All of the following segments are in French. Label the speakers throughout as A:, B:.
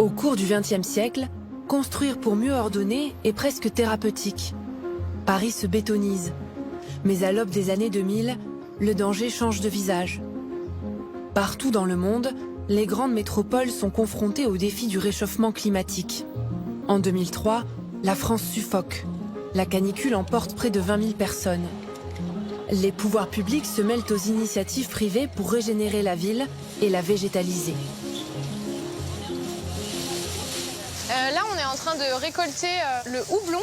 A: Au cours du XXe siècle, construire pour mieux ordonner est presque thérapeutique. Paris se bétonise. Mais à l'aube des années 2000, le danger change de visage. Partout dans le monde, les grandes métropoles sont confrontées au défi du réchauffement climatique. En 2003, la France suffoque. La canicule emporte près de 20 000 personnes. Les pouvoirs publics se mêlent aux initiatives privées pour régénérer la ville et la végétaliser.
B: Là, on est en train de récolter le houblon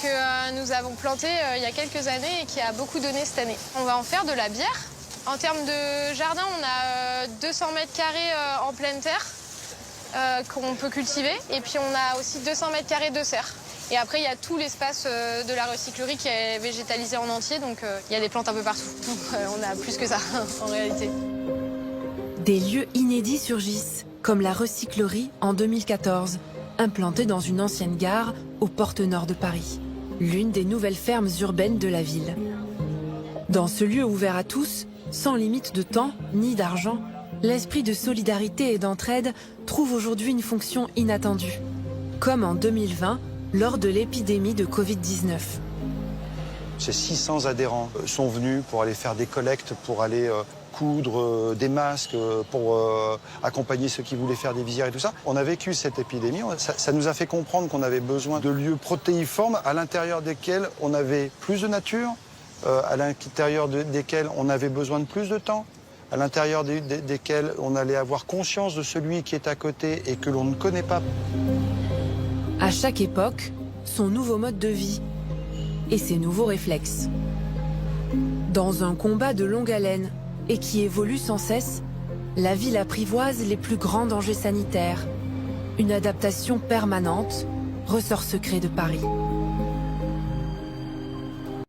B: que nous avons planté il y a quelques années et qui a beaucoup donné cette année. On va en faire de la bière. En termes de jardin, on a 200 mètres carrés en pleine terre qu'on peut cultiver. Et puis on a aussi 200 mètres carrés de serre. Et après, il y a tout l'espace de la recyclerie qui est végétalisé en entier. Donc il y a des plantes un peu partout. Donc on a plus que ça en réalité.
A: Des lieux inédits surgissent, comme la recyclerie en 2014, implantée dans une ancienne gare aux portes nord de Paris, l'une des nouvelles fermes urbaines de la ville. Dans ce lieu ouvert à tous, sans limite de temps ni d'argent, l'esprit de solidarité et d'entraide trouve aujourd'hui une fonction inattendue, comme en 2020, lors de l'épidémie de Covid-19.
C: Ces 600 adhérents sont venus pour aller faire des collectes, pour aller coudre des masques, pour accompagner ceux qui voulaient faire des visières et tout ça. On a vécu cette épidémie, ça nous a fait comprendre qu'on avait besoin de lieux protéiformes à l'intérieur desquels on avait plus de nature, à l'intérieur desquels on avait besoin de plus de temps, à l'intérieur desquels on allait avoir conscience de celui qui est à côté et que l'on ne connaît pas.
A: À chaque époque, son nouveau mode de vie et ses nouveaux réflexes. Dans un combat de longue haleine et qui évolue sans cesse, la ville apprivoise les plus grands dangers sanitaires. Une adaptation permanente, ressort secret de Paris.